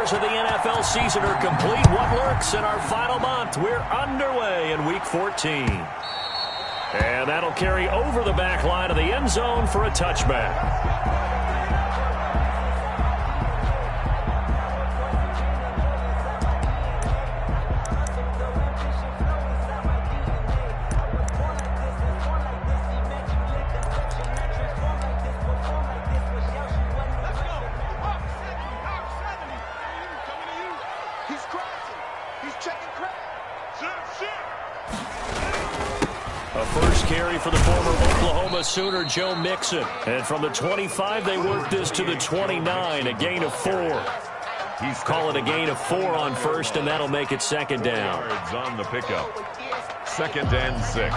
quarters of the NFL season are complete. What lurks in our final month? We're underway in Week 14. And that'll carry over the back line of the end zone for a touchback. A first carry for the former Oklahoma Sooner, Joe Mixon. And from the 25, they work this to the 29, a gain of 4. He's calling a gain of 4 on first, and that'll make it second down. Yards on the pickup. 2nd and 6.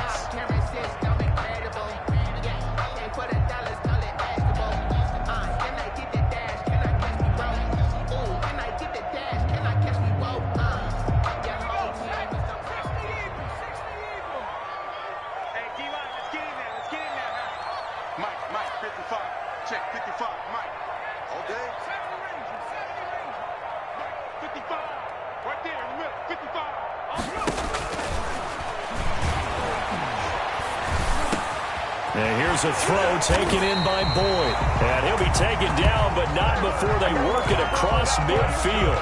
And here's a throw taken in by Boyd. And he'll be taken down, but not before they work it across midfield.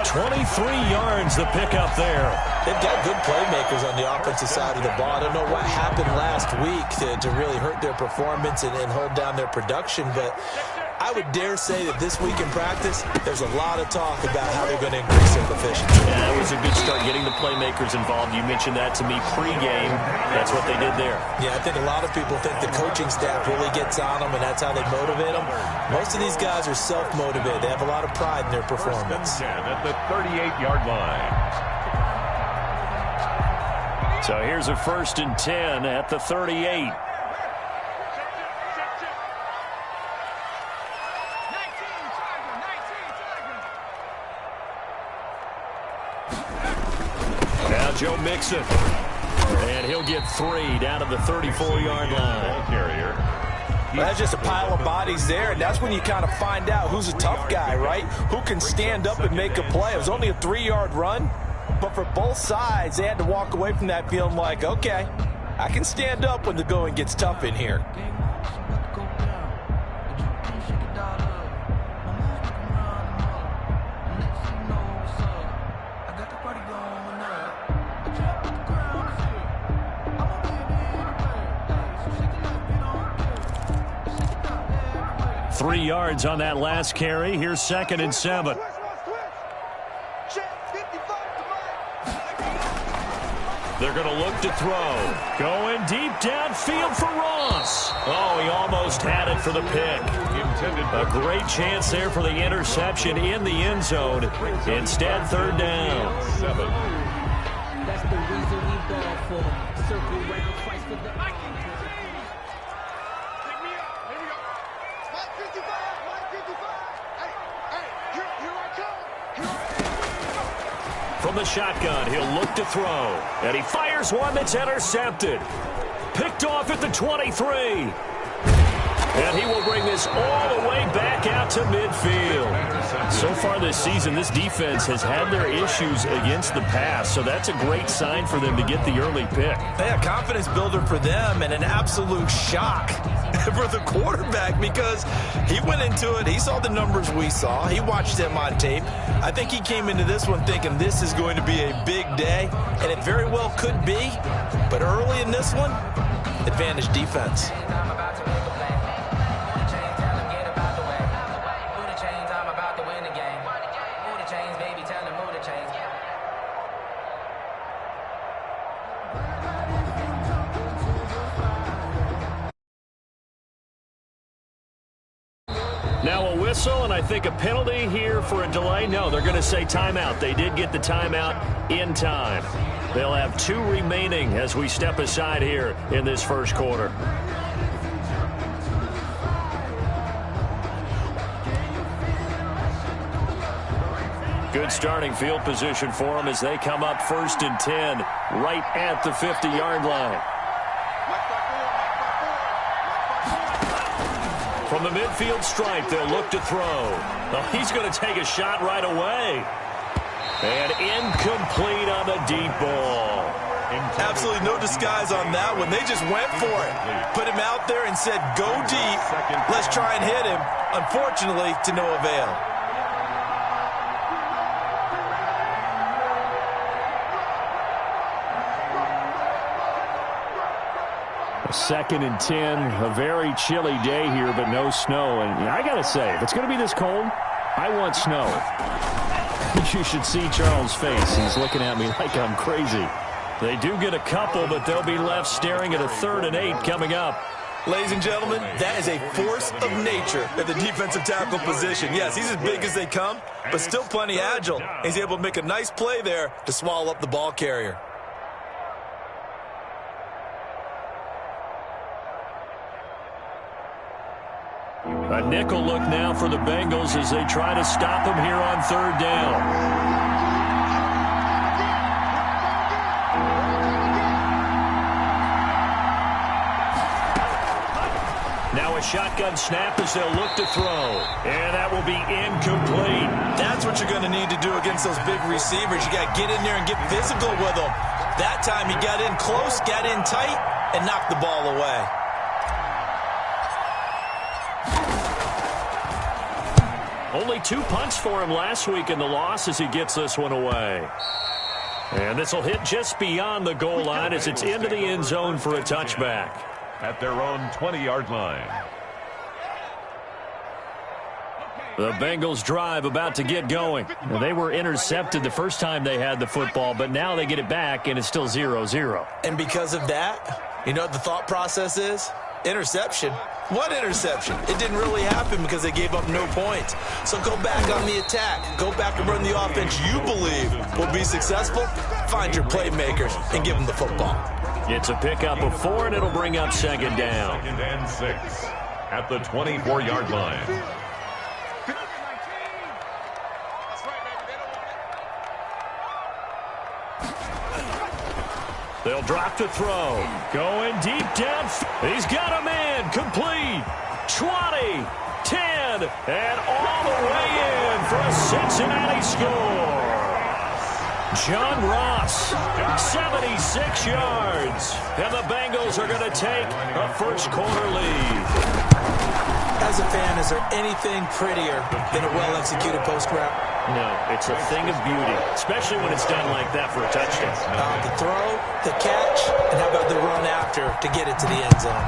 23 yards the pickup there. They've got good playmakers on the offensive side of the ball. I don't know what happened last week to really hurt their performance and hold down their production, but I would dare say that this week in practice, there's a lot of talk about how they're going to increase their efficiency. Yeah, that was a good start getting the playmakers involved. You mentioned that to me pregame. That's what they did there. Yeah, I think a lot of people think the coaching staff really gets on them, and that's how they motivate them. Most of these guys are self-motivated. They have a lot of pride in their performance. At the 38-yard line. So here's a 1st and 10 at the 38. Now Joe Mixon. And he'll get 3 down to the 34-yard line. Carrier. That's just a pile of bodies there, and that's when you kind of find out who's a tough guy, right? Who can stand up and make a play. It was only a 3-yard run, but for both sides, they had to walk away from that feeling like, okay, I can stand up when the going gets tough in here. Three yards on that last carry. Here's 2nd and 7. They're going to look to throw. Going deep downfield for Ross. Oh, he almost had it for the pick. A great chance there for the interception in the end zone. Instead, 3rd down. 7. That's the reason we ball for. Circle round twice for the... From the shotgun, he'll look to throw. And he fires one that's intercepted. Picked off at the 23. And he will bring this all the way back out to midfield. So far this season, this defense has had their issues against the pass, so that's a great sign for them to get the early pick. Yeah, confidence builder for them and an absolute shock for the quarterback because he went into it. He saw the numbers we saw. He watched them on tape. I think he came into this one thinking this is going to be a big day, and it very well could be. But early in this one, advantage defense. Now a whistle, and I think a penalty here for a delay. No, they're going to say timeout. They did get the timeout in time. They'll have 2 remaining as we step aside here in this first quarter. Good starting field position for them as they come up 1st and 10 right at the 50-yard line. From the midfield stripe, they'll look to throw. Oh, he's going to take a shot right away. And incomplete on the deep ball. Absolutely no disguise on that one. They just went for it. Put him out there and said, go deep. Let's try and hit him. Unfortunately, to no avail. Second and 10, a very chilly day here, but no snow. And I got to say, if it's going to be this cold, I want snow. You should see Charles' face. He's looking at me like I'm crazy. They do get a couple, but they'll be left staring at a 3rd and 8 coming up. Ladies and gentlemen, that is a force of nature at the defensive tackle position. Yes, he's as big as they come, but still plenty agile. He's able to make a nice play there to swallow up the ball carrier. A nickel look now for the Bengals as they try to stop him here on 3rd down. Now a shotgun snap as they'll look to throw. And that will be incomplete. That's what you're going to need to do against those big receivers. You got to get in there and get physical with them. That time he got in close, got in tight, and knocked the ball away. Only 2 punts for him last week in the loss as he gets this one away. And this will hit just beyond the goal line as it's into the end zone for a touchback. At their own 20-yard line. The Bengals drive about to get going. Now, they were intercepted the first time they had the football, but now they get it back and it's still 0-0. And because of that, you know what the thought process is? Interception. What interception? It didn't really happen because they gave up no points. So go back on the attack. Go back and run the offense you believe will be successful. Find your playmakers and give them the football. It's a pickup of 4, and it'll bring up 2nd down. 2nd and 6 at the 24-yard line. They'll drop to throw. Going deep down. He's got a man. Complete. 20, 10, and all the way in for a Cincinnati score. John Ross, 76 yards. And the Bengals are going to take a first-quarter lead. As a fan, is there anything prettier than a well-executed post route? No, it's a thing of beauty, especially when it's done like that for a touchdown. The throw, the catch, and how about the run after to get it to the end zone?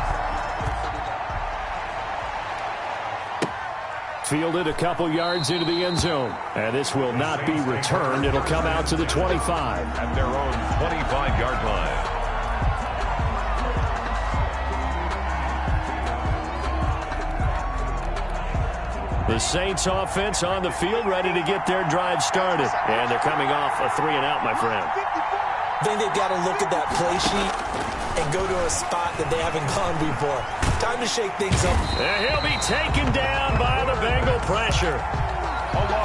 Fielded a couple yards into the end zone. And this will not be returned. It'll come out to the 25. At their own 25-yard line. The Saints offense on the field, ready to get their drive started. And they're coming off a 3-and-out, my friend. I think they've got to look at that play sheet and go to a spot that they haven't gone before. Time to shake things up. And he'll be taken down by the Bengal pressure.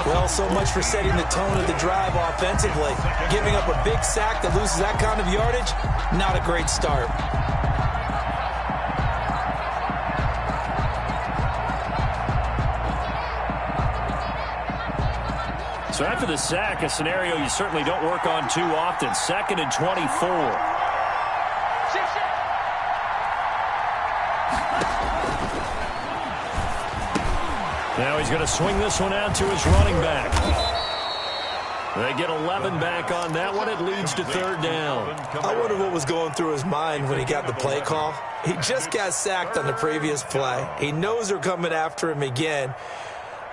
Well, so much for setting the tone of the drive offensively. Giving up a big sack that loses that kind of yardage, not a great start. So after the sack, a scenario you certainly don't work on too often. 2nd and 24. Now he's going to swing this one out to his running back. They get 11 back on that one. It leads to 3rd down. I wonder what was going through his mind when he got the play call. He just got sacked on the previous play. He knows they're coming after him again.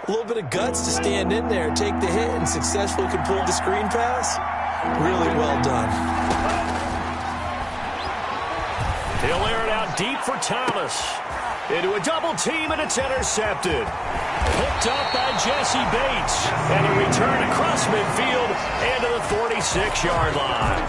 A little bit of guts to stand in there, take the hit, and successfully complete the screen pass. Really well done. He'll air it out deep for Thomas. Into a double team, and it's intercepted. Picked up by Jesse Bates. And a return across midfield and to the 46-yard line.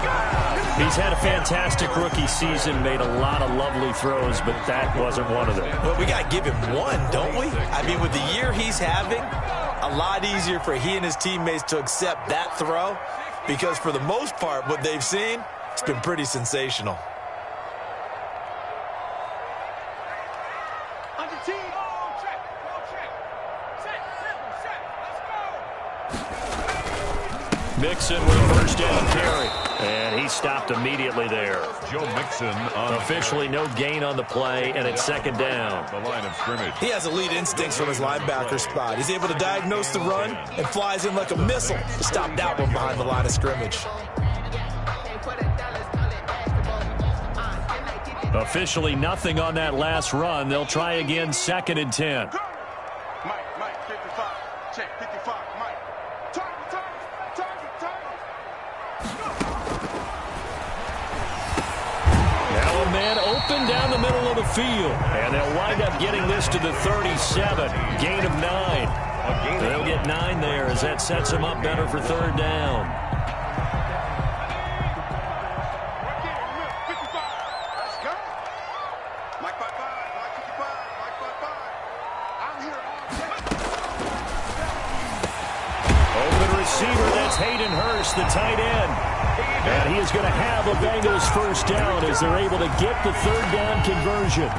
He's had a fantastic rookie season, made a lot of lovely throws, but that wasn't one of them. Well, we got to give him one, don't we? I mean, with the year he's having, a lot easier for he and his teammates to accept that throw because for the most part, what they've seen, it's been pretty sensational. Mixon with a first down carry. And he stopped immediately there. Joe Mixon on officially no gain on the play, and it's second down. The line of scrimmage. He has elite instincts from his linebacker spot. He's able to diagnose the run and flies in like a missile to stop that one behind the line of scrimmage. Officially nothing on that last run. They'll try again, 2nd and 10. Mike, 55. Check, 55. Mike. Target. Now a man open down the middle of the field. And they'll wind up getting this to the 37. Gain of 9. They'll get 9 there as that sets them up better for 3rd down. The tight end. And he is going to have a Bengals first down as they're able to get the 3rd down conversion.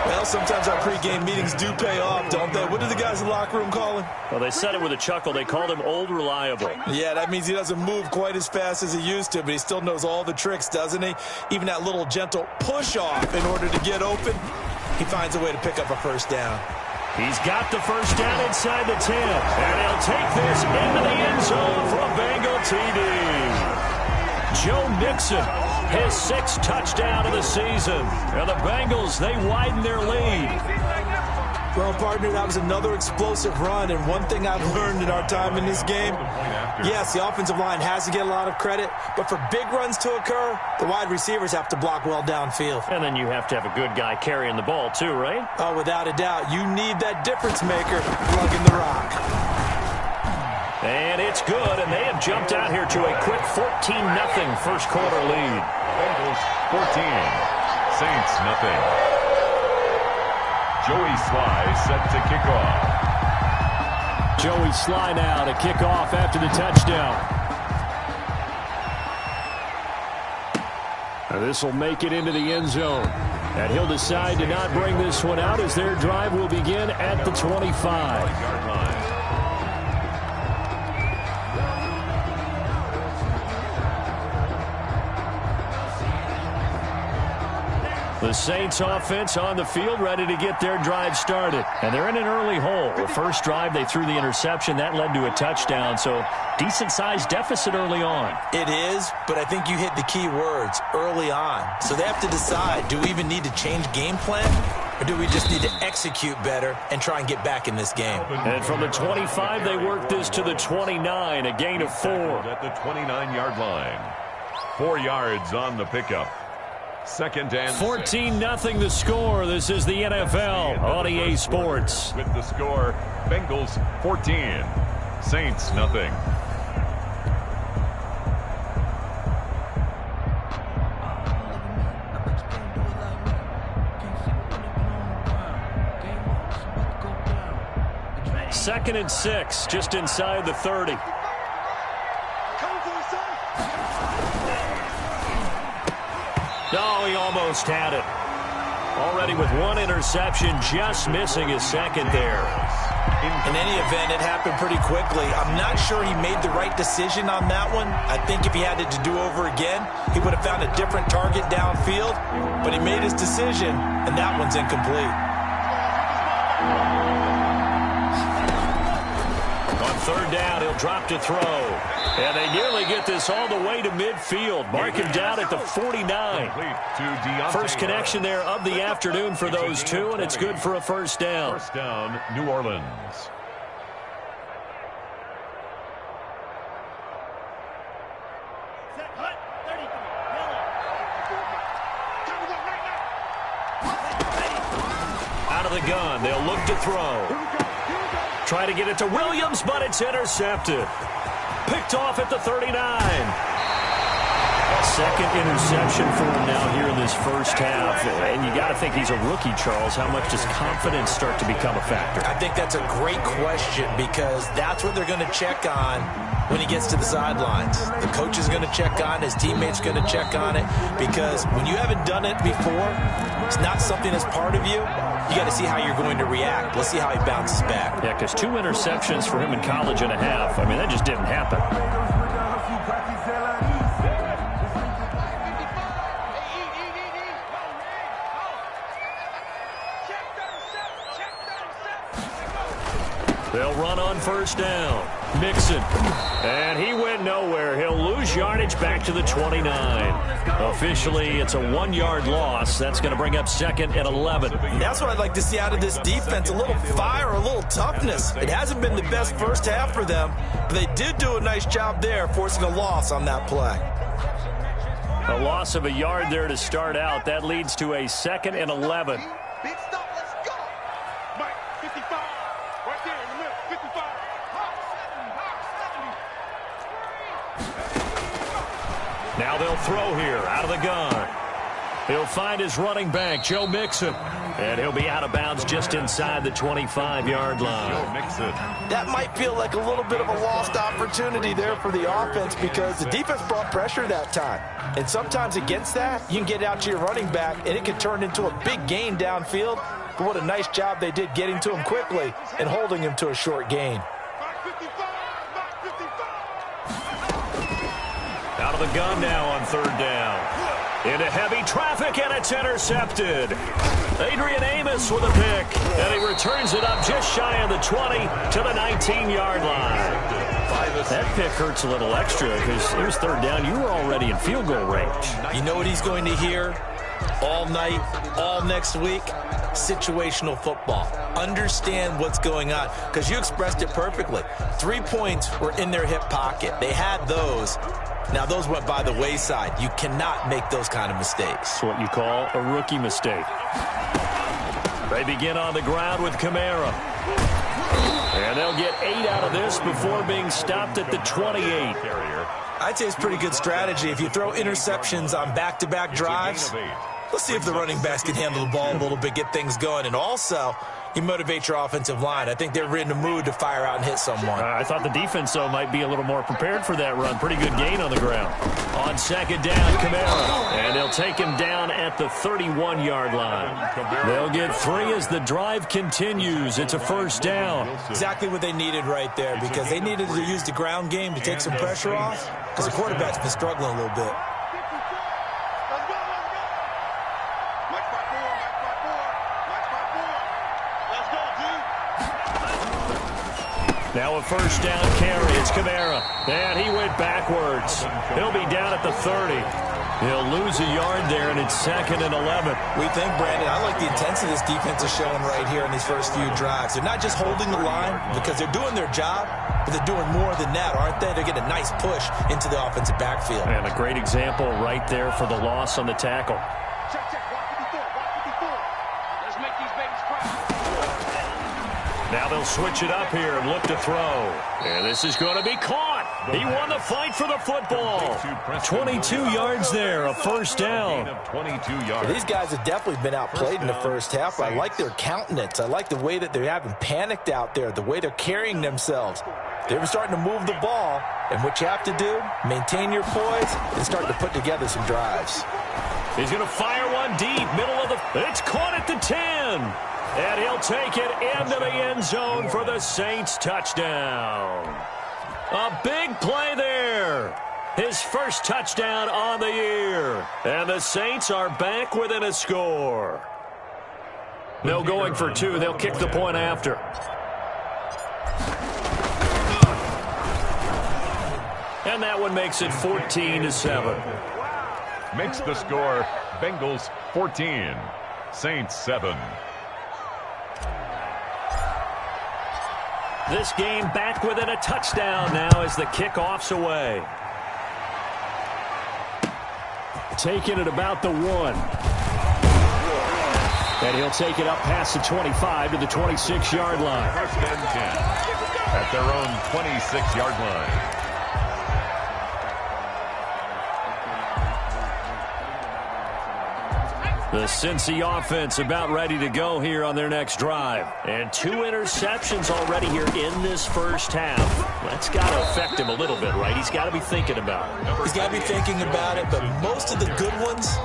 Well, sometimes our pregame meetings do pay off, don't they? What do the guys in the locker room call him? Well, they said it with a chuckle. They called him Old Reliable. Yeah, that means he doesn't move quite as fast as he used to, but he still knows all the tricks, doesn't he? Even that little gentle push-off in order to get open, he finds a way to pick up a first down. He's got the first down inside the 10. And he'll take this into the end zone for a Bengal TD. Joe Mixon, his 6th touchdown of the season. And the Bengals, they widen their lead. Well, partner, that was another explosive run. And one thing I've learned in our time in this game, yes, the offensive line has to get a lot of credit. But for big runs to occur, the wide receivers have to block well downfield. And then you have to have a good guy carrying the ball too, right? Oh, without a doubt. You need that difference maker plugging the rock. And it's good, and they have jumped out here to a quick 14-0 first quarter lead. Bengals 14, Saints nothing. Joey Sly set to kick off. Joey Sly now to kick off after the touchdown. This will make it into the end zone. And he'll decide to not bring this one out as their drive will begin at the 25. The Saints offense on the field ready to get their drive started. And they're in an early hole. The first drive they threw the interception. That led to a touchdown. So decent-sized deficit early on. It is, but I think you hit the key words, early on. So they have to decide, do we even need to change game plan? Or do we just need to execute better and try and get back in this game? And from the 25, they work this to the 29, a gain of 4. At the 29-yard line. 4 yards on the pickup. 2nd and 14-0 the score. This is the NFL on EA Sports. With the score, Bengals 14, Saints nothing. Second and 6, just inside the 30. No, he almost had it. Already with 1 interception, just missing his 2nd there. In any event, it happened pretty quickly. I'm not sure he made the right decision on that one. I think if he had it to do over again, he would have found a different target downfield. But he made his decision, and that one's incomplete. On 3rd down, he'll drop to throw. And they nearly get this all the way to midfield. Mark him down at the 49. First connection there of the afternoon for those two, and it's good for a first down. First down, New Orleans. Out of the gun, they'll look to throw. Try to get it to Williams, but it's intercepted. Picked off at the 39. Second interception for him now here in this first half. And you got to think he's a rookie, Charles. How much does confidence start to become a factor? I think that's a great question because that's what they're going to check on when he gets to the sidelines. The coach is going to check on, his teammates going to check on it because when you haven't done it before, it's not something that's part of you. you got to see how you're going to react. Let's see how he bounces back. Yeah, because 2 interceptions for him in college and a half. I mean, that just didn't happen. They'll run on first down. Mixon. And he went nowhere. He'll lose yardage back to the 29. Officially, it's a 1-yard loss. That's going to bring up 2nd and 11. That's what I'd like to see out of this defense. A little fire, a little toughness. It hasn't been the best first half for them, but they did do a nice job there, forcing a loss on that play. A loss of a yard there to start out. That leads to a 2nd and 11. Big stop, let's go. Mike, 55. Right there in the middle, 55. Now they'll throw here out of the gun. He'll find his running back, Joe Mixon. And he'll be out of bounds just inside the 25-yard line. Joe Mixon. That might feel like a little bit of a lost opportunity there for the offense because the defense brought pressure that time. And sometimes against that, you can get out to your running back, and it can turn into a big gain downfield. But what a nice job they did getting to him quickly and holding him to a short gain. Out of the gun now on 3rd down. Into heavy traffic, and it's intercepted. Adrian Amos with a pick, and he returns it up just shy of the 20 to the 19-yard line. That pick hurts a little extra because it was 3rd down. You were already in field goal range. You know what he's going to hear all night, all next week? Situational football. Understand what's going on because you expressed it perfectly. 3 points were in their hip pocket. They had those. Now, those went by the wayside. You cannot make those kind of mistakes. It's what you call a rookie mistake. They begin on the ground with Kamara. And they'll get 8 out of this before being stopped at the 28. I'd say it's pretty good strategy. If you throw interceptions on back-to-back drives, let's see if the running backs can handle the ball a little bit, get things going. And also, you motivate your offensive line. I think they're in the mood to fire out and hit someone. I thought the defense, though, might be a little more prepared for that run. Pretty good gain on the ground. On 2nd down, Kamara. And they'll take him down at the 31-yard line. They'll get 3 as the drive continues. It's a 1st down. Exactly what they needed right there because they needed to use the ground game to take some pressure off because the quarterback's been struggling a little bit. Now a 1st down carry. It's Kamara. And he went backwards. He'll be down at the 30. He'll lose a yard there, and it's 2nd and 11. We think, Brandon, I like the intensity this defense is showing right here in these first few drives. They're not just holding the line because they're doing their job, but they're doing more than that, aren't they? They're getting a nice push into the offensive backfield. And a great example right there for the loss on the tackle. Check, check, 154, 154. Let's make these babies cry. Now they'll switch it up here and look to throw. And this is going to be caught. He won the fight for the football. 22 yards there, a 1st down. 22 yards. These guys have definitely been outplayed in the first half. I like their countenance. I like the way that they haven't panicked out there, the way they're carrying themselves. They're starting to move the ball, and what you have to do, maintain your poise and start to put together some drives. He's going to fire one deep, middle of the... It's caught at the 10. And he'll take it into the end zone for the Saints touchdown. A big play there. His first touchdown on the year. And the Saints are back within a score. No going for 2. They'll kick the point after. And that one makes it 14-7. Makes the score Bengals 14, Saints 7. This game back within a touchdown now as the kickoff's away. Taking it about the 1. And he'll take it up past the 25 to the 26-yard line. 1st and 10 at their own 26-yard line. The Cincy offense about ready to go here on their next drive. And 2 interceptions already here in this first half. That's got to affect him a little bit, right? He's got to be thinking about it. He's got to be thinking about it, but most of the good ones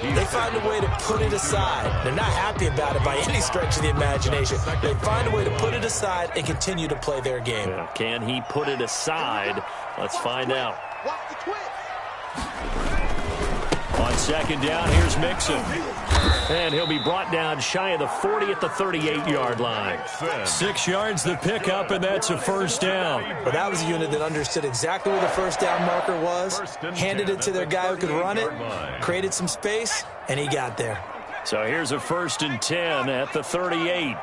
They find a way to put it aside. They're not happy about it by any stretch of the imagination. They find a way to put it aside and continue to play their game. Yeah, can he put it aside? Let's find out. Watch the twist. On second down, here's Mixon. And he'll be brought down shy of the 40 at the 38-yard line. 6 yards the pickup, and that's a first down. But that was a unit that understood exactly where the first down marker was, handed it to their guy who could run it, created some space, and he got there. So here's a 1st and 10 at the 38.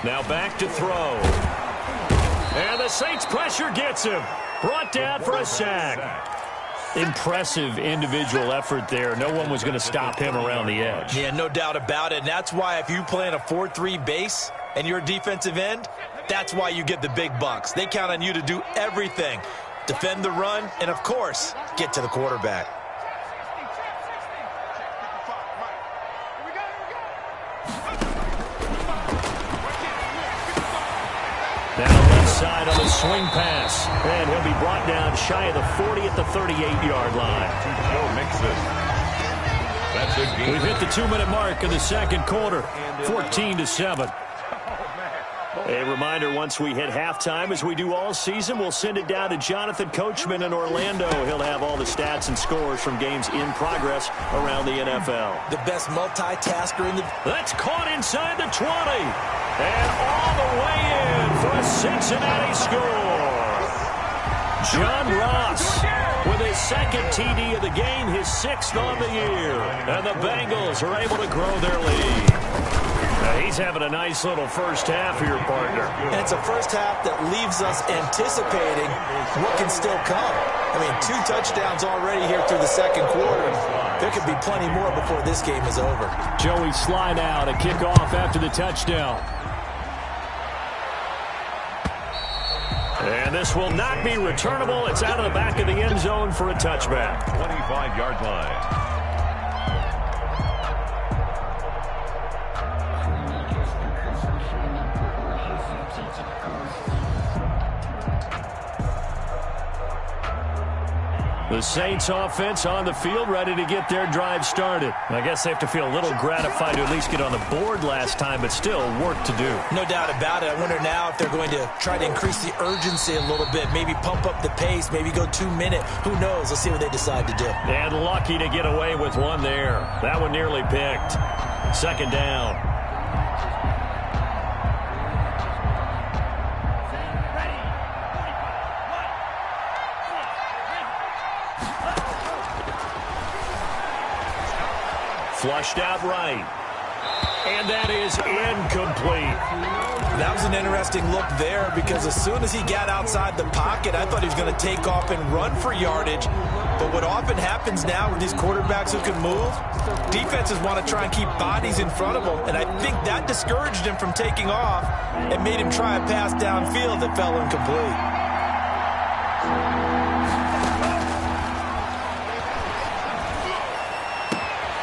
Now back to throw. And the Saints pressure gets him. Brought down for a sack. Impressive individual effort there. No one was going to stop him around the edge. Yeah, no doubt about it. And that's why if you play in a 4-3 base and you're a defensive end, that's why you get the big bucks. They count on you to do everything. Defend the run and, of course, get to the quarterback. Now left side on the swing pass. And he'll be brought down shy of the 40 at the 38-yard line. Joe Mixon. That's a game. We've hit the 2-minute mark of the second quarter. 14-7. A reminder, once we hit halftime, as we do all season, we'll send it down to Jonathan Coachman in Orlando. He'll have all the stats and scores from games in progress around the NFL. The best multitasker in the... That's caught inside the 20. And all the way in for a Cincinnati score. John Ross with his second TD of the game, his 6th on the year. And the Bengals are able to grow their lead. He's having a nice little first half here, partner. And it's a first half that leaves us anticipating what can still come. I mean, 2 touchdowns already here through the second quarter. There could be plenty more before this game is over. Joey slide out, a kickoff after the touchdown. And this will not be returnable. It's out of the back of the end zone for a touchback. 25-yard line. The Saints offense on the field, ready to get their drive started. I guess they have to feel a little gratified to at least get on the board last time, but still work to do. No doubt about it. I wonder now if they're going to try to increase the urgency a little bit, maybe pump up the pace, maybe go 2-minute. Who knows? Let's see what they decide to do. And lucky to get away with one there. That one nearly picked. Second down. Flushed out right. And that is incomplete. That was an interesting look there because as soon as he got outside the pocket, I thought he was going to take off and run for yardage. But what often happens now with these quarterbacks who can move, defenses want to try and keep bodies in front of them. And I think that discouraged him from taking off and made him try a pass downfield that fell incomplete.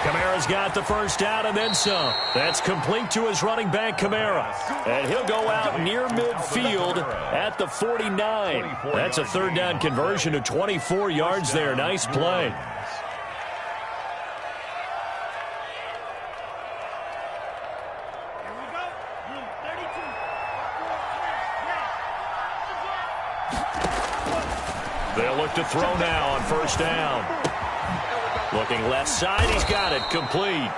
Kamara's got the first down and then some. That's complete to his running back, Kamara. And he'll go out near midfield at the 49. That's a third down conversion of 24 yards there. Nice play. They'll look to throw now on first down. Looking left side, he's got it, complete.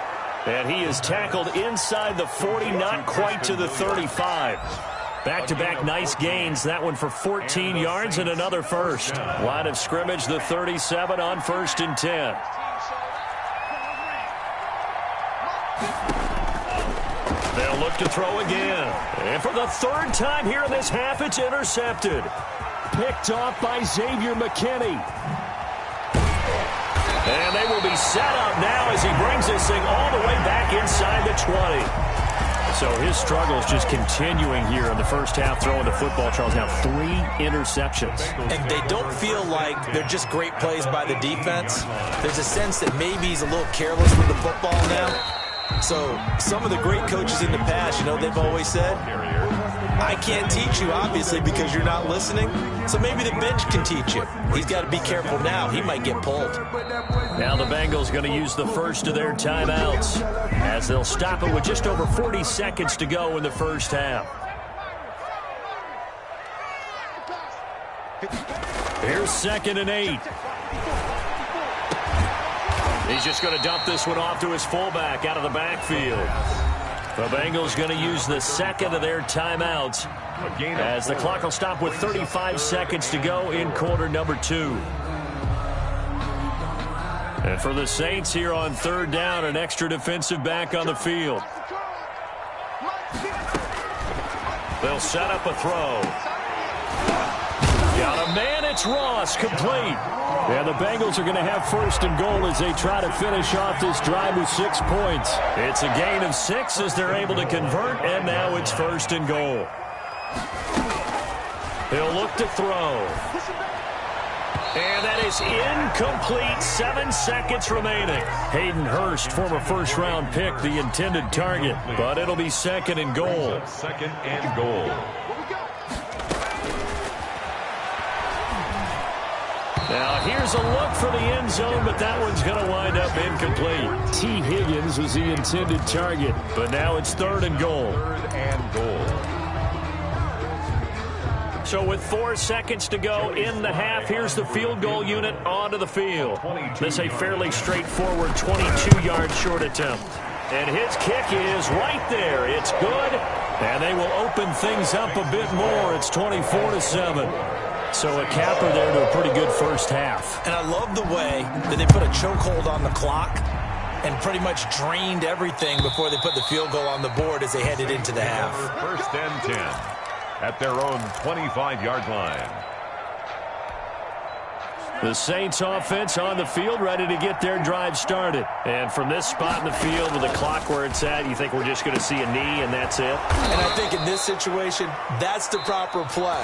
And he is tackled inside the 40, not quite to the 35. Back-to-back nice gains, that one for 14 yards and another first. Line of scrimmage, the 37 on 1st and 10. They'll look to throw again. And for the 3rd time here in this half, it's intercepted. Picked off by Xavier McKinney. And they will be set up now as he brings this thing all the way back inside the 20. So his struggles just continuing here in the first half, throwing the football. Charles, now 3 interceptions. And they don't feel like they're just great plays by the defense. There's a sense that maybe he's a little careless with the football now. So some of the great coaches in the past, you know, they've always said, I can't teach you, obviously, because you're not listening. So maybe the bench can teach you. He's got to be careful now. He might get pulled. Now the Bengals going to use the first of their timeouts as they'll stop it with just over 40 seconds to go in the first half. Here's 2nd and 8. He's just going to dump this one off to his fullback out of the backfield. The Bengals going to use the second of their timeouts as the clock will stop with 35 seconds to go in quarter number 2. And for the Saints here on 3rd down, an extra defensive back on the field. They'll set up a throw. Got a man, it's Ross, complete. And the Bengals are going to have 1st and goal as they try to finish off this drive with 6 points. It's a gain of 6 as they're able to convert, and now it's 1st and goal. He'll look to throw. And that is incomplete. 7 seconds remaining. Hayden Hurst, former first-round pick, the intended target. But it'll be 2nd and goal. 2nd and goal. Now, here's a look for the end zone, but that one's going to wind up incomplete. T. Higgins was the intended target, but now it's 3rd and goal. 3rd and goal. So with 4 seconds to go in the half, here's the field goal unit onto the field. This is a fairly straightforward 22-yard short attempt. And his kick is right there. It's good, and they will open things up a bit more. It's 24-7. So a capper there to a pretty good first half. And I love the way that they put a chokehold on the clock and pretty much drained everything before they put the field goal on the board as they headed into the half. 1st and 10 at their own 25-yard line. The Saints offense on the field, ready to get their drive started. And from this spot in the field with the clock where it's at, you think we're just going to see a knee and that's it? And I think in this situation, that's the proper play.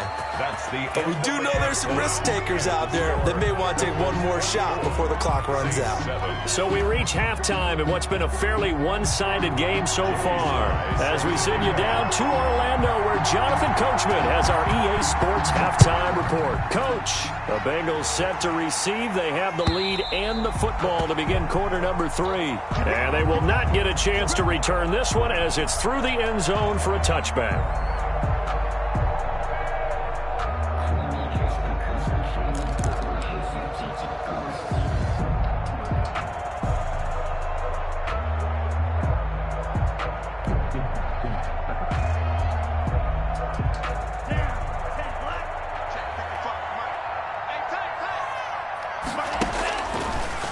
But we do know there's some risk takers out there that may want to take one more shot before the clock runs out. So we reach halftime in what's been a fairly one-sided game so far. As we send you down to Orlando, where Jonathan Coachman has our EA Sports halftime report. Coach, the Bengals set to receive. They have the lead and the football to begin quarter number 3. And they will not get a chance to return this one as it's through the end zone for a touchback.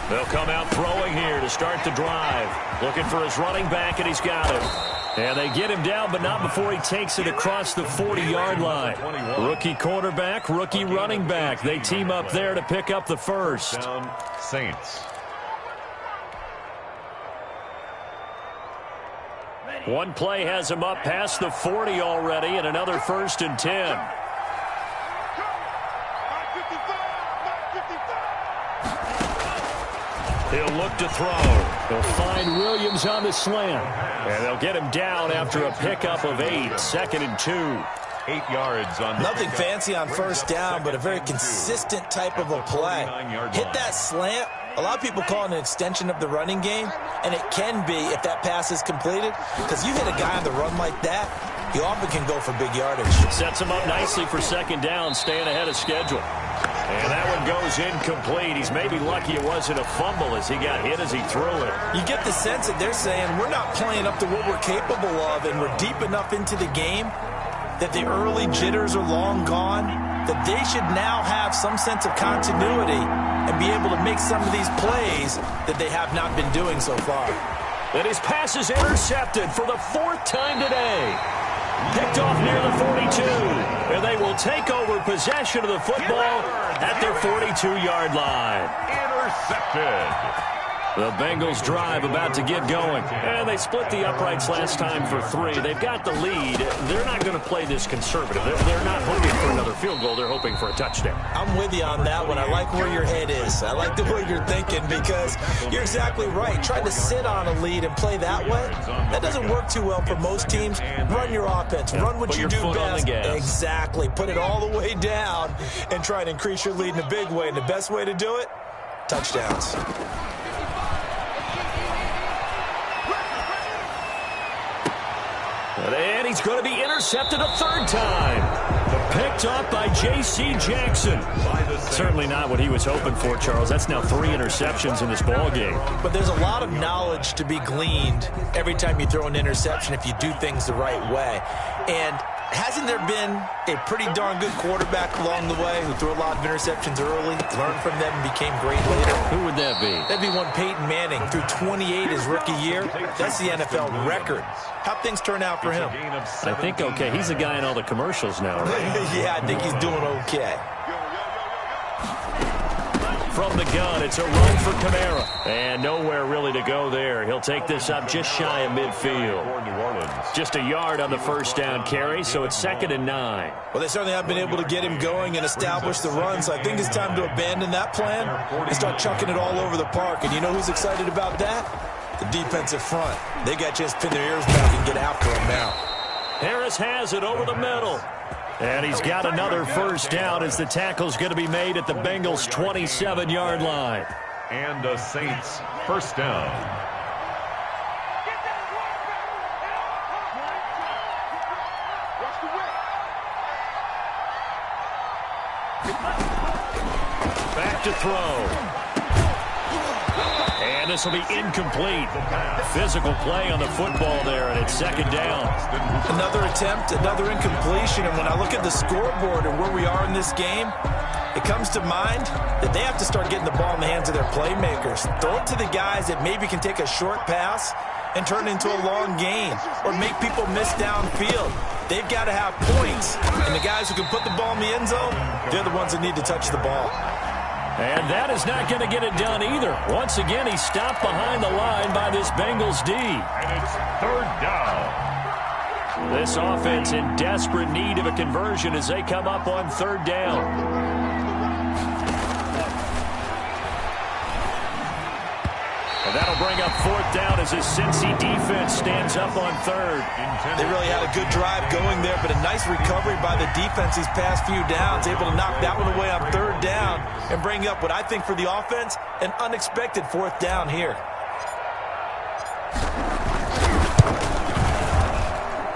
They'll come out throwing here to start the drive. Looking for his running back, and he's got him. And they get him down, but not before he takes it across the 40-yard line. Rookie quarterback, rookie running back. They team up there to pick up the first. Down Saints. One play has him up past the 40 already, and another 1st and 10. He'll look to throw. They'll find Williams on the slant. And they'll get him down after a pickup of 8. 2nd and 2. 8 yards on the Nothing pickup. fancy on first down, but a very consistent type of a play. Hit that slant. A lot of people call it an extension of the running game, and it can be if that pass is completed, because you hit a guy on the run like that, he often can go for big yardage. Sets him up nicely for 2nd down, staying ahead of schedule. And that one goes incomplete. He's maybe lucky it wasn't a fumble as he got hit as he threw it. You get the sense that they're saying we're not playing up to what we're capable of, and we're deep enough into the game that the early jitters are long gone, that they should now have some sense of continuity and be able to make some of these plays that they have not been doing so far. And his pass is intercepted for the 4th time today. Picked off near the 42. And they will take over possession of the football at their 42-yard line. Intercepted. The Bengals drive about to get going. And they split the uprights last time for 3. They've got the lead. They're not going to play this conservative. They're not hoping for another field goal. They're hoping for a touchdown. I'm with you on that one. I like where your head is. I like the way you're thinking because you're exactly right. Trying to sit on a lead and play that way, that doesn't work too well for most teams. Run your offense. Run what you do best. Exactly. Put it all the way down and try to increase your lead in a big way. And the best way to do it, touchdowns. And he's going to be intercepted a 3rd time. Picked off by J.C. Jackson. Certainly not what he was hoping for, Charles. That's now 3 interceptions in this ball game. But there's a lot of knowledge to be gleaned every time you throw an interception if you do things the right way. And hasn't there been a pretty darn good quarterback along the way who threw a lot of interceptions early, learned from them, and became great later? Who would that be? That'd be one Peyton Manning. Threw 28 his rookie year. That's the NFL record. How'd things turn out for him? I think okay. He's a guy in all the commercials now, right? Yeah, I think he's doing okay. From the gun, it's a run for Kamara. And nowhere really to go there. He'll take this up just shy of midfield. Just a yard on the 1st down carry, so it's 2nd and 9. Well, they certainly have been able to get him going and establish the run, so I think it's time to abandon that plan and start chucking it all over the park. And you know who's excited about that? The defensive front. They got a chance to pin their ears back and get after him now. Harris has it over the middle. And he's got another 1st down as the tackle's going to be made at the Bengals' 27-yard line. And the Saints' 1st down. Back to throw. And this will be incomplete. Physical play on the football there, and it's 2nd down. Another attempt, another incompletion, and when I look at the scoreboard and where we are in this game, it comes to mind that they have to start getting the ball in the hands of their playmakers. Throw it to the guys that maybe can take a short pass and turn it into a long gain or make people miss downfield. They've got to have points, and the guys who can put the ball in the end zone, they're the ones that need to touch the ball. And that is not going to get it done either. Once again, he's stopped behind the line by this Bengals D. And it's 3rd down. This offense in desperate need of a conversion as they come up on 3rd down. And that'll bring up 4th down as his Cincy defense stands up on 3rd. They really had a good drive going there, but a nice recovery by the defense these past few downs, able to knock that one away on 3rd down and bring up what I think for the offense, an unexpected 4th down here.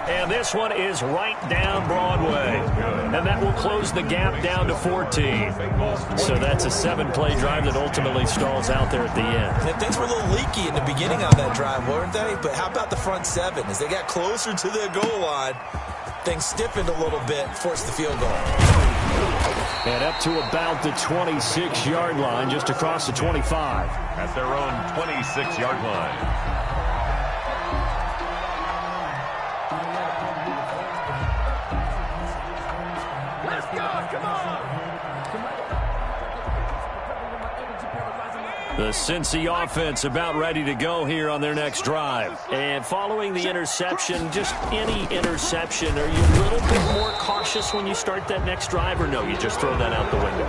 And this one is right down Broadway. And that will close the gap down to 14. So that's a 7-play drive that ultimately stalls out there at the end. And things were a little leaky in the beginning on that drive, weren't they? But how about the front 7? As they got closer to their goal line, things stiffened a little bit, forced the field goal. And up to about the 26-yard line, just across the 25. At their own 26-yard line. The Cincy offense about ready to go here on their next drive. And following the interception, just any interception, are you a little bit more cautious when you start that next drive, or no, you just throw that out the window?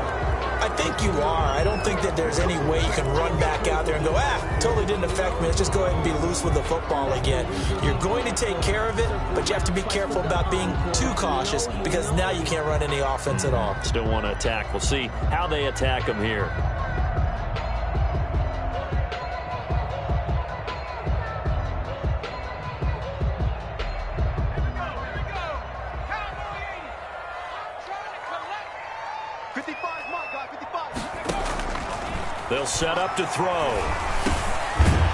I think you are. I don't think that there's any way you can run back out there and go, totally didn't affect me. Let's just go ahead and be loose with the football again. You're going to take care of it, but you have to be careful about being too cautious because now you can't run any offense at all. Still want to attack. We'll see how they attack them here. They'll set up to throw.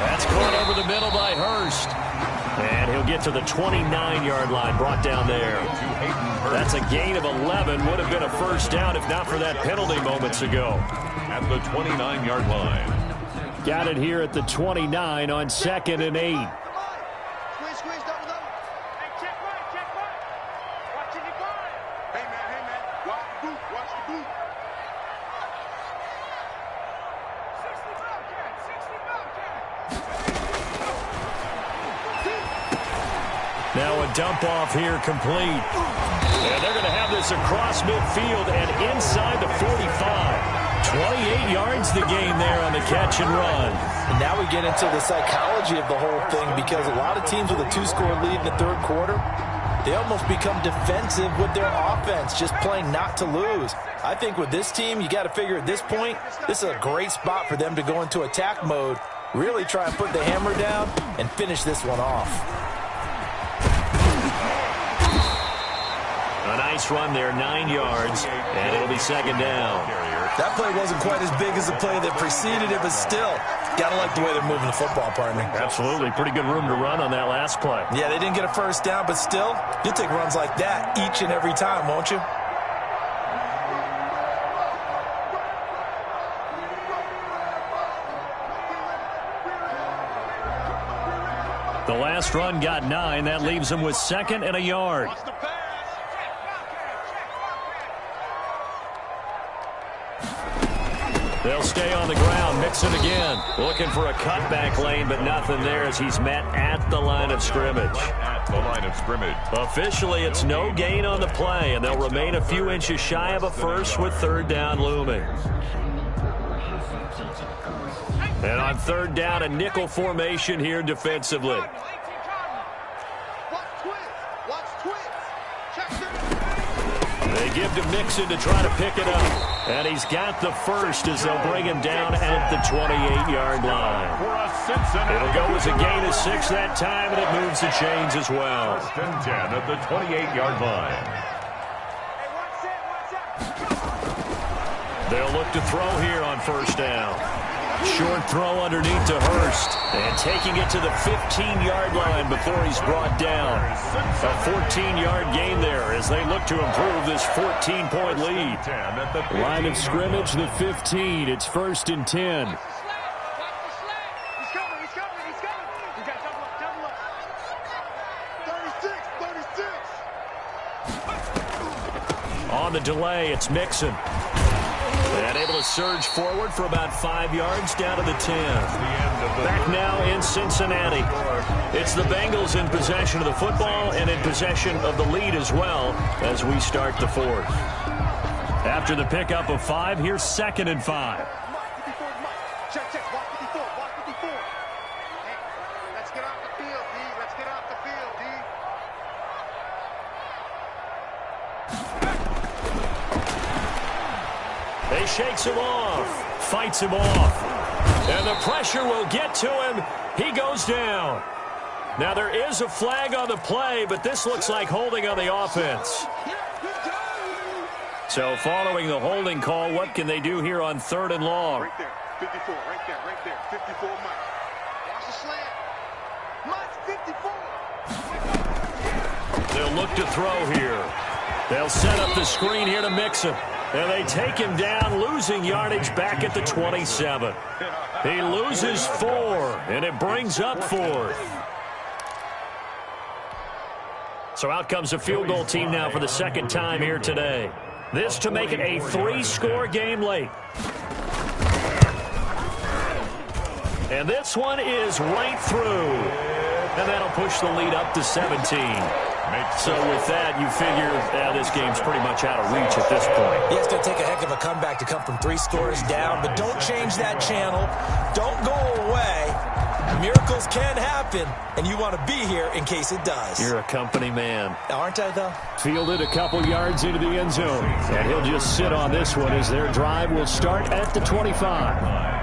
That's caught over the middle by Hurst. And he'll get to the 29-yard line, brought down there. That's a gain of 11. Would have been a 1st down if not for that penalty moments ago. At the 29-yard line. Got it here at the 29 on 2nd and 8. dump off here complete. And they're going to have this across midfield and inside the 45. 28 yards the gain there on the catch and run. And now we get into the psychology of the whole thing, because a lot of teams with a 2-score lead in the third quarter, they almost become defensive with their offense, just playing not to lose. I think with this team, you got to figure at this point, this is a great spot for them to go into attack mode, really try and put the hammer down and finish this one off. A nice run there, 9 yards, and it'll be second down. That play wasn't quite as big as the play that preceded it, but still, got to like the way they're moving the football, partner. Absolutely. Pretty good room to run on that last play. Yeah, they didn't get a first down, but still, you'll take runs like that each and every time, won't you? The last run got 9. That leaves them with 2nd and a yard. They'll stay on the ground. Mixon again. Looking for a cutback lane, but nothing there as he's met at the line of scrimmage. At the line of scrimmage. Officially, it's no gain on the play, and they'll remain a few inches shy of a first with third down looming. And on third down, a nickel formation here defensively. They give to Mixon to try to pick it up. And he's got the first as they'll bring him down at the 28-yard line. It'll go as a gain of 6 that time, and it moves the chains as well. First and 10 at the 28-yard line. They'll look to throw here on first down. Short throw underneath to Hurst. And taking it to the 15-yard line before he's brought down. A 14-yard gain there as they look to improve this 14-point lead. Line of scrimmage, the 15. It's 1st and 10. On the delay, it's Mixon. And able to surge forward for about 5 yards down to the 10. Back now in Cincinnati. It's the Bengals in possession of the football and in possession of the lead as well as we start the fourth. After the pickup of 5, here's 2nd and 5. Let's get off the field, D. Let's get off the field, D. He shakes him off, fights him off, and the pressure will get to him. He goes down. Now there is a flag on the play, but this looks like holding on the offense. So following the holding call, what can they do here on 3rd and long? Right there, 54, right there, 54, Mike. Watch the slant. Mike, 54. They'll look to throw here. They'll set up the screen here to Mixon. And they take him down, losing yardage back at the 27. He loses 4, and it brings up 4th. So out comes a field goal team now for the 2nd time here today. This to make it a 3-score game late. And this one is right through. And that'll push the lead up to 17. So with that, you figure this game's pretty much out of reach at this point. Yeah, it's going to take a heck of a comeback to come from 3 scores down, but don't change that channel. Don't go away. Miracles can happen, and you want to be here in case it does. You're a company man. Aren't I, though? Fielded a couple yards into the end zone, and he'll just sit on this one as their drive will start at the 25.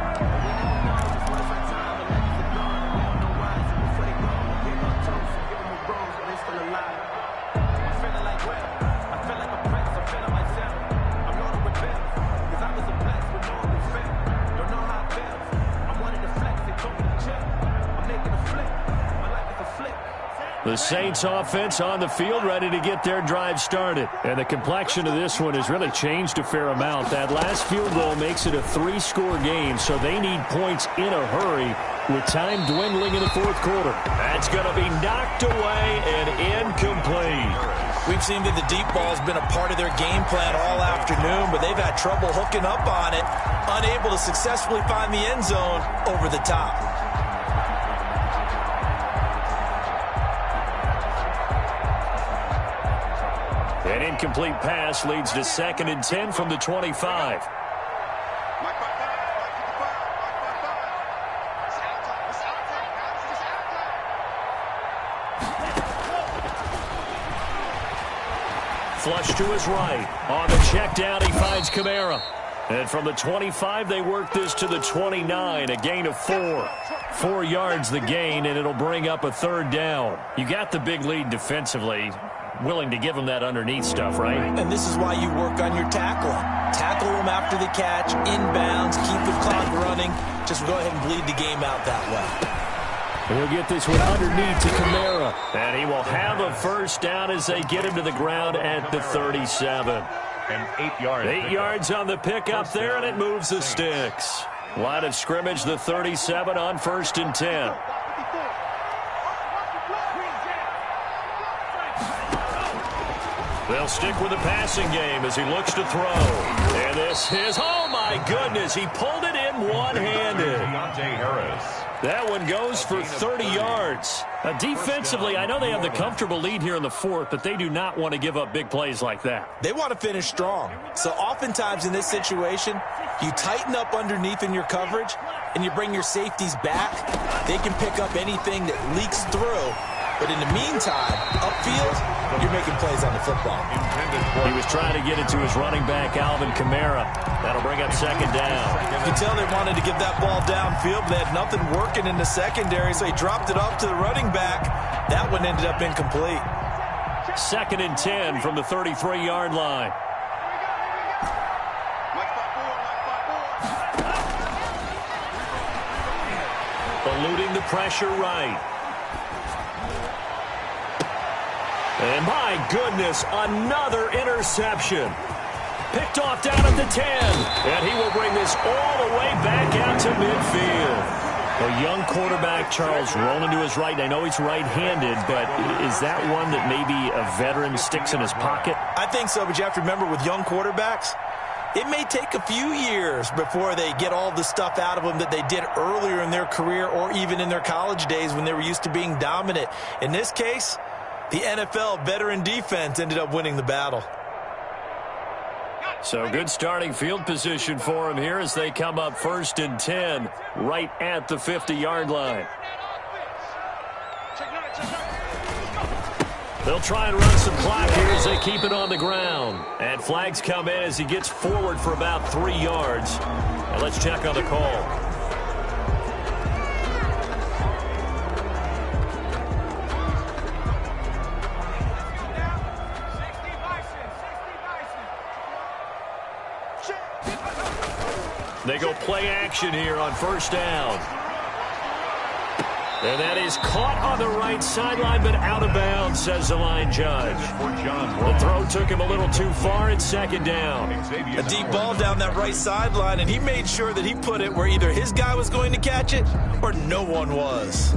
The Saints offense on the field ready to get their drive started. And the complexion of this one has really changed a fair amount. That last field goal makes it a 3-score game, so they need points in a hurry with time dwindling in the 4th quarter. That's going to be knocked away and incomplete. We've seen that the deep ball has been a part of their game plan all afternoon, but they've had trouble hooking up on it, unable to successfully find the end zone over the top. An incomplete pass leads to 2nd and 10 from the 25. Flush to his right. On the check down, he finds Kamara. And from the 25, they work this to the 29, a gain of 4. 4 yards the gain, and it'll bring up a 3rd down. You got the big lead defensively. Willing to give them that underneath stuff, right? And this is why you work on your tackling. Tackle them after the catch, inbounds, keep the clock running. Just go ahead and bleed the game out that way. We'll get this one underneath to Kamara. And he will have a 1st down as they get him to the ground at the 37. And 8 yards. 8 yards on the pickup there, and it moves the sticks. Line of scrimmage, the 37 on 1st and 10. They'll stick with the passing game as he looks to throw. And this is, oh my goodness, he pulled it in one-handed. That one goes for 30 yards. Defensively, I know they have the comfortable lead here in the 4th, but they do not want to give up big plays like that. They want to finish strong. So oftentimes in this situation, you tighten up underneath in your coverage, and you bring your safeties back. They can pick up anything that leaks through. But in the meantime, upfield, you're making plays on the football. He was trying to get it to his running back, Alvin Kamara. That'll bring up 2nd down. You can tell they wanted to get that ball downfield, but they had nothing working in the secondary, so he dropped it off to the running back. That one ended up incomplete. 2nd and 10 from the 33-yard line. Eluding the pressure right. And my goodness, another interception. Picked off down at the 10. And he will bring this all the way back out to midfield. A young quarterback, Charles, rolling to his right. I know he's right-handed, but is that one that maybe a veteran sticks in his pocket? I think so, but you have to remember with young quarterbacks, it may take a few years before they get all the stuff out of them that they did earlier in their career or even in their college days when they were used to being dominant. In this case, the NFL veteran defense ended up winning the battle. So good starting field position for him here as they come up 1st and 10 right at the 50-yard line. They'll try and run some clock here as they keep it on the ground. And flags come in as he gets forward for about 3 yards. And let's check on the call. They go play action here on 1st down. And that is caught on the right sideline, but out of bounds, says the line judge. The throw took him a little too far. It's 2nd down. A deep ball down that right sideline, and he made sure that he put it where either his guy was going to catch it or no one was.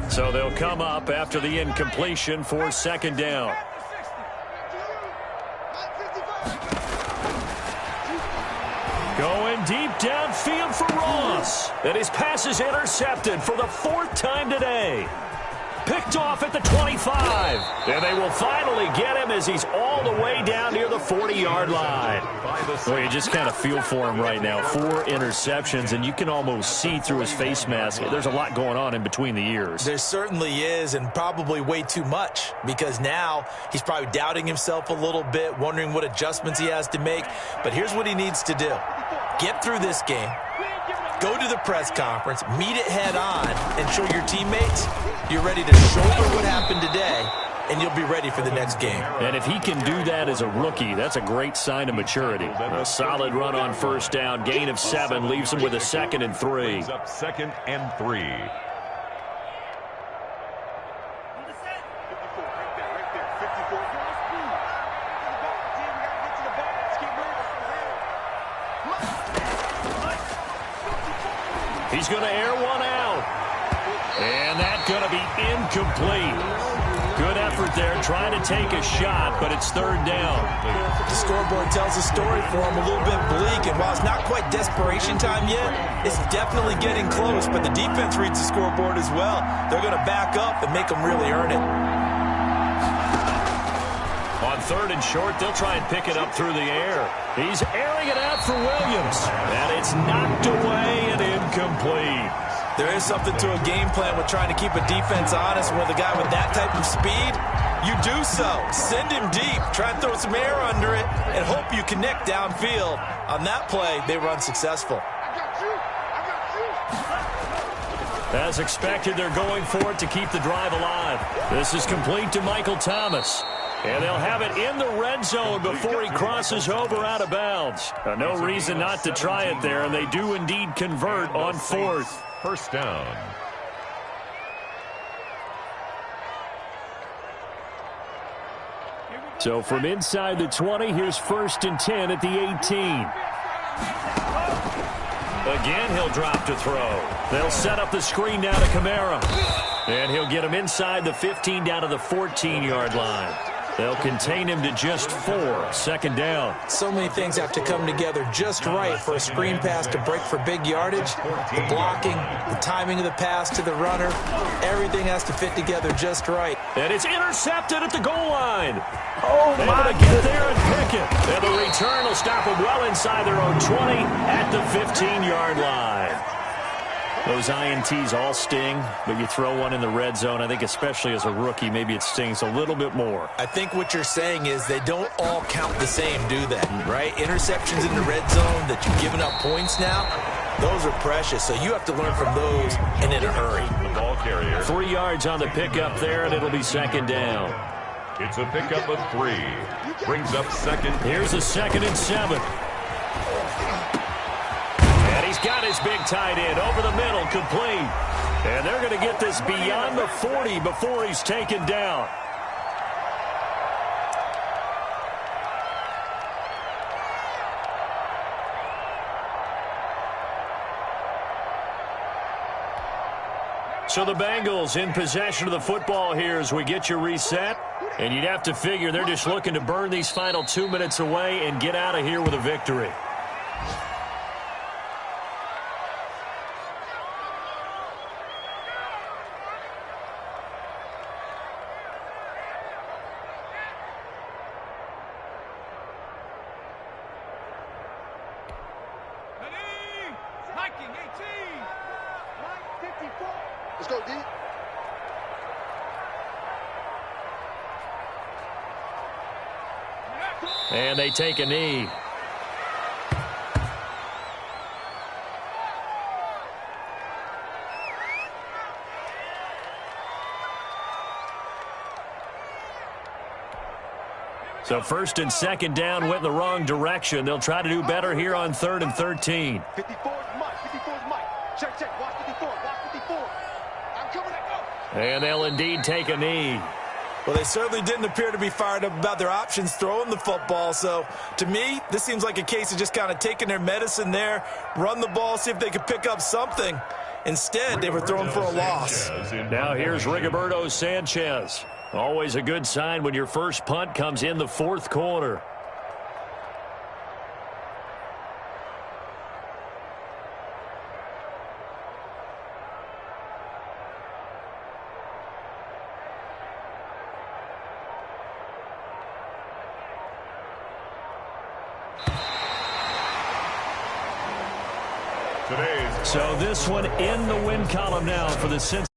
So they'll come up after the incompletion for second down. Going deep downfield for Ross. And his pass is intercepted for the 4th time today. Picked off at the 25. And they will finally get him as he's all the way down near the 40-yard line. Well, you just kind of feel for him right now. 4 interceptions, and you can almost see through his face mask. There's a lot going on in between the ears. There certainly is, and probably way too much, because now he's probably doubting himself a little bit, wondering what adjustments he has to make. But here's what he needs to do. Get through this game. Go to the press conference, meet it head on, and show your teammates you're ready to shoulder what happened today, and you'll be ready for the next game. And if he can do that as a rookie, that's a great sign of maturity. A solid run on first down, gain of 7, leaves him with a 2nd and 3. Up 2nd and 3. He's going to air one out. And that's going to be incomplete. Good effort there, trying to take a shot, but it's 3rd down. The scoreboard tells a story for him, a little bit bleak, and while it's not quite desperation time yet, it's definitely getting close, but the defense reads the scoreboard as well. They're going to back up and make them really earn it. On 3rd and short, they'll try and pick it up through the air. He's airing it out for Williams, and it's knocked away and incomplete. There is something to a game plan with trying to keep a defense honest with a guy with that type of speed. You do so. Send him deep. Try and throw some air under it and hope you connect downfield. On that play, they were unsuccessful. As expected, they're going for it to keep the drive alive. This is complete to Michael Thomas. And they'll have it in the red zone before he crosses over out of bounds. No reason not to try it there, and they do indeed convert on 4th. First down. So from inside the 20, here's 1st and 10 at the 18. Again, he'll drop to throw. They'll set up the screen now to Kamara. And he'll get him inside the 15 down to the 14-yard line. They'll contain him to just 4. 2nd down. So many things have to come together just right for a screen pass to break for big yardage. The blocking, the timing of the pass to the runner, everything has to fit together just right. And it's intercepted at the goal line. Oh, they're my going to get there and pick it. And the return will stop them well inside their own 20 at the 15-yard line. Those INTs all sting, but you throw one in the red zone, I think especially as a rookie, maybe it stings a little bit more. I think what you're saying is they don't all count the same, do they? Right? Interceptions in the red zone that you've given up points now, those are precious. So you have to learn from those and in a hurry. The ball carrier. 3 yards on the pickup there, and it'll be 2nd down. It's a pickup of 3. Brings up 2nd. Here's a 2nd and 7. He's got his big tight end over the middle, complete. And they're going to get this beyond the 40 before he's taken down. So the Bengals in possession of the football here as we get you reset. And you'd have to figure they're just looking to burn these final 2 minutes away and get out of here with a victory. Let's go, D. And they take a knee. So 1st and 2nd down went in the wrong direction. They'll try to do better here on 3rd and 13. 54 is Mike. 54 is Mike. Check, check. Watch 54. Watch 54. I'm coming. I go. And they'll indeed take a knee. Well, they certainly didn't appear to be fired up about their options throwing the football. So, to me, this seems like a case of just kind of taking their medicine there, run the ball, see if they could pick up something. Instead, they were throwing for a loss. Now here's Rigoberto Sanchez. Always a good sign when your first punt comes in the fourth quarter. So this one in the win column now for the Cincinnati.